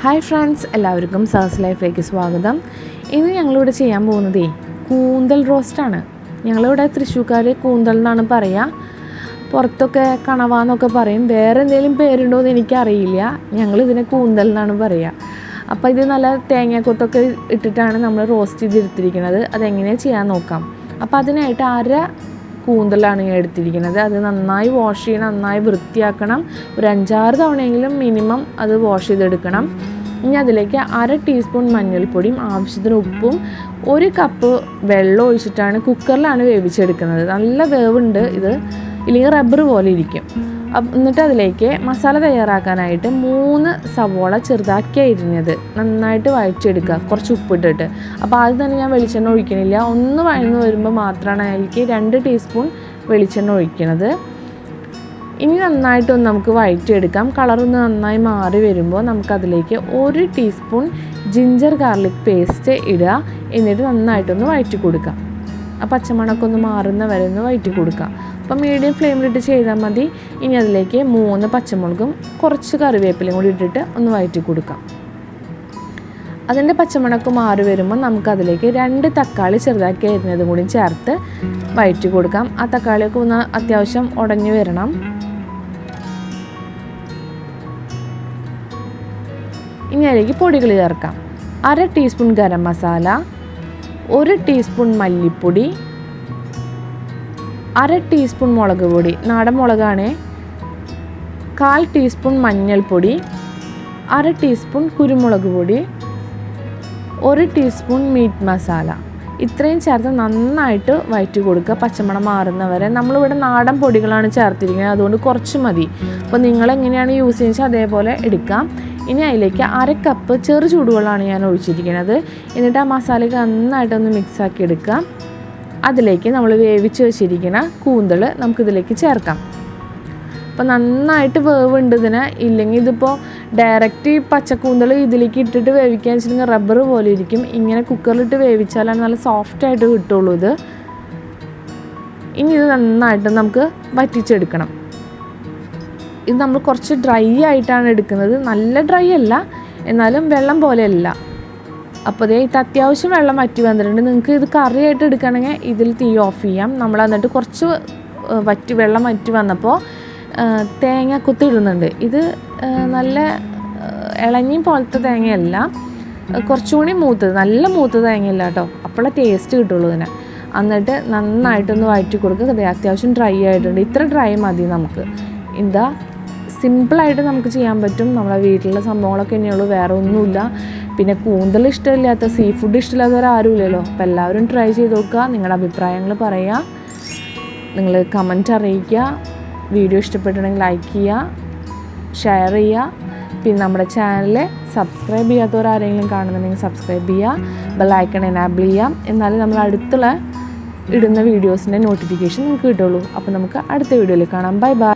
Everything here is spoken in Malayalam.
ഹായ് ഫ്രണ്ട്സ്, എല്ലാവർക്കും സഹസ് ലൈഫിലേക്ക് സ്വാഗതം. ഇന്ന് ഞങ്ങളിവിടെ ചെയ്യാൻ പോകുന്നതേ കൂന്തൽ റോസ്റ്റാണ്. ഞങ്ങളിവിടെ തൃശ്ശൂർക്കാർ കൂന്തൽ എന്നാണ് പറയുക. പുറത്തൊക്കെ കണവാന്നൊക്കെ പറയും. വേറെ എന്തെങ്കിലും പേരുണ്ടോ എന്ന് എനിക്കറിയില്ല. ഞങ്ങളിതിനെ കൂന്തൽ എന്നാണ് പറയുക. അപ്പോൾ ഇത് നല്ല തേങ്ങാക്കൊത്തൊക്കെ ഇട്ടിട്ടാണ് നമ്മൾ റോസ്റ്റ് ചെയ്തെടുത്തിരിക്കുന്നത്. അതെങ്ങനെയാണ് ചെയ്യാൻ നോക്കാം. അപ്പോൾ അതിനായിട്ട് അര കൂന്തലാണ് ഞാൻ എടുത്തിരിക്കുന്നത്. അത് നന്നായി വാഷ് ചെയ്യണം, നന്നായി വൃത്തിയാക്കണം. ഒരു 5-6 തവണയെങ്കിലും മിനിമം അത് വാഷ് ചെയ്തെടുക്കണം. ഇനി അതിലേക്ക് 1/2 ടീസ്പൂൺ മഞ്ഞൾപ്പൊടിയും ആവശ്യത്തിന് ഉപ്പും 1 കപ്പ് വെള്ളം ഒഴിച്ചിട്ടാണ് കുക്കറിലാണ് വേവിച്ചെടുക്കുന്നത്. നല്ല വേവുണ്ട് ഇത്, ഇല്ലെങ്കിൽ റബ്ബർ പോലെ ഇരിക്കും. എന്നിട്ട് അതിലേക്ക് മസാല തയ്യാറാക്കാനായിട്ട് 3 സവോള ചെറുതാക്കി അരിഞ്ഞത് നന്നായിട്ട് വഴറ്റിയെടുക്കുക, കുറച്ച് ഉപ്പിട്ടിട്ട്. അപ്പോൾ ആദ്യം തന്നെ ഞാൻ വെളിച്ചെണ്ണ ഒഴിക്കണില്ല. ഒന്ന് വഴന്ന് വരുമ്പോൾ മാത്രമാണ് അതിലേക്ക് 2 ടീസ്പൂൺ വെളിച്ചെണ്ണ ഒഴിക്കുന്നത്. ഇനി നന്നായിട്ടൊന്ന് നമുക്ക് വഴറ്റിയെടുക്കാം. കളറൊന്ന് നന്നായി മാറി വരുമ്പോൾ നമുക്കതിലേക്ക് 1 ടീസ്പൂൺ ജിഞ്ചർ ഗാർലിക് പേസ്റ്റ് ഇടുക. എന്നിട്ട് നന്നായിട്ടൊന്ന് വഴറ്റി കൊടുക്കാം. ആ പച്ചമണമൊക്കെ ഒന്ന് മാറുന്ന വരെ ഒന്ന് വഴറ്റി കൊടുക്കാം. അപ്പം മീഡിയം ഫ്ലെയിമിലിട്ട് ചെയ്താൽ മതി. ഇനി അതിലേക്ക് 3 പച്ചമുളകും കുറച്ച് കറിവേപ്പിലയും കൂടി ഇട്ടിട്ട് ഒന്ന് വഴറ്റി കൊടുക്കാം. അതിൻ്റെ പച്ചമണമൊക്കെ മാറി വരുമ്പോൾ നമുക്കതിലേക്ക് 2 തക്കാളി ചെറുതാക്കി അരിഞ്ഞതും കൂടി ചേർത്ത് വഴറ്റി കൊടുക്കാം. ആ തക്കാളിയൊക്കെ ഒന്ന് അത്യാവശ്യം ഉടഞ്ഞു വരണം. ഇനി അതിലേക്ക് പൊടികൾ ചേർക്കാം. 1/2 ടീസ്പൂൺ ഗരം മസാല, 1 ടീസ്പൂൺ മല്ലിപ്പൊടി, 1/2 ടീസ്പൂൺ മുളക് പൊടി, നാടൻ മുളകാണ്, 1/4 ടീസ്പൂൺ മഞ്ഞൾപ്പൊടി, 1/2 ടീസ്പൂൺ കുരുമുളക് പൊടി, 1 ടീസ്പൂൺ മീറ്റ് മസാല. ഇത്രയും ചേർത്ത് നന്നായിട്ട് വഴറ്റി കൊടുക്കുക, പച്ചമണം മാറുന്നവരെ. നമ്മളിവിടെ നാടൻ പൊടികളാണ് ചേർത്തിരിക്കുന്നത്, അതുകൊണ്ട് കുറച്ച് മതി. അപ്പോൾ നിങ്ങളെങ്ങനെയാണ് യൂസ് ചെയ്യുന്നത് അതേപോലെ എടുക്കാം. ഇനി അതിലേക്ക് 1/2 കപ്പ് ചെറു ചൂടുവെള്ളമാണ് ഞാൻ ഒഴിച്ചിരിക്കുന്നത്. എന്നിട്ട് ആ മസാലയ്ക്ക് നന്നായിട്ടൊന്ന് മിക്സാക്കി എടുക്കാം. അതിലേക്ക് നമ്മൾ വേവിച്ച് വെച്ചിരിക്കുന്ന കൂന്തൽ നമുക്കിതിലേക്ക് ചേർക്കാം. അപ്പോൾ നന്നായിട്ട് വേവുണ്ട് ഇതിന്. ഇല്ലെങ്കിൽ ഇതിപ്പോൾ ഡയറക്റ്റ് പച്ചക്കൂന്തൽ ഇതിലേക്ക് ഇട്ടിട്ട് വേവിക്കാൻ വെച്ചിട്ടുണ്ടെങ്കിൽ റബ്ബർ പോലെ ഇരിക്കും. ഇങ്ങനെ കുക്കറിലിട്ട് വേവിച്ചാലാണ് നല്ല സോഫ്റ്റായിട്ട് കിട്ടുള്ളൂ ഇത്. ഇനി ഇത് നന്നായിട്ട് നമുക്ക് വറ്റിച്ചെടുക്കണം. ഇത് നമ്മൾ കുറച്ച് ഡ്രൈ ആയിട്ടാണ് എടുക്കുന്നത്. നല്ല ഡ്രൈ അല്ല, എന്നാലും വെള്ളം പോലെയല്ല. അപ്പോൾ ഇത് അത്യാവശ്യം വെള്ളം വറ്റി വന്നിട്ടുണ്ട്. നിങ്ങൾക്ക് ഇത് കറിയായിട്ട് എടുക്കുകയാണെങ്കിൽ ഇതിൽ തീ ഓഫ് ചെയ്യാം. നമ്മൾ എന്നിട്ട് കുറച്ച് വെള്ളം വറ്റി വന്നപ്പോൾ തേങ്ങാക്കൊത്ത് ഇടുന്നുണ്ട്. ഇത് നല്ല ഇളഞ്ഞി പോലത്തെ തേങ്ങയല്ല, കുറച്ചുകൂടി മൂത്തത്, നല്ല മൂത്ത തേങ്ങയല്ല കേട്ടോ. അപ്പോഴേ ടേസ്റ്റ് കിട്ടുള്ളൂ ഇതിന്. എന്നിട്ട് നന്നായിട്ടൊന്ന് വഴറ്റി കൊടുക്കുക. അത് അത്യാവശ്യം ഡ്രൈ ആയിട്ടുണ്ട്. ഇത്ര ഡ്രൈ മതി നമുക്ക്. എന്താ സിമ്പിളായിട്ട് നമുക്ക് ചെയ്യാൻ പറ്റും. നമ്മളെ വീട്ടിലുള്ള സംഭവങ്ങളൊക്കെ തന്നെയുള്ളൂ, വേറെ ഒന്നുമില്ല. പിന്നെ കൂന്തൽ ഇഷ്ടമില്ലാത്ത, സീ ഫുഡ് ഇഷ്ടമില്ലാത്തവരാരും ഇല്ലല്ലോ. അപ്പോൾ എല്ലാവരും ട്രൈ ചെയ്ത് നോക്കുക. നിങ്ങളുടെ അഭിപ്രായങ്ങൾ പറയുക, നിങ്ങൾ കമൻറ്റ് അറിയിക്കുക. വീഡിയോ ഇഷ്ടപ്പെട്ടിട്ടുണ്ടെങ്കിൽ ലൈക്ക് ചെയ്യുക, ഷെയർ ചെയ്യുക. പിന്നെ നമ്മുടെ ചാനൽ സബ്സ്ക്രൈബ് ചെയ്യാത്തവരാരെങ്കിലും കാണുന്നുണ്ടെങ്കിൽ സബ്സ്ക്രൈബ് ചെയ്യുക, ബെല്ലൈക്കൺ എനാബിൾ ചെയ്യാം. എന്നാലും നമ്മൾ അടുത്തുള്ള ഇടുന്ന വീഡിയോസിൻ്റെ നോട്ടിഫിക്കേഷൻ നിങ്ങൾക്ക് കിട്ടുള്ളൂ. അപ്പോൾ നമുക്ക് അടുത്ത വീഡിയോയിൽ കാണാം. Bye bye.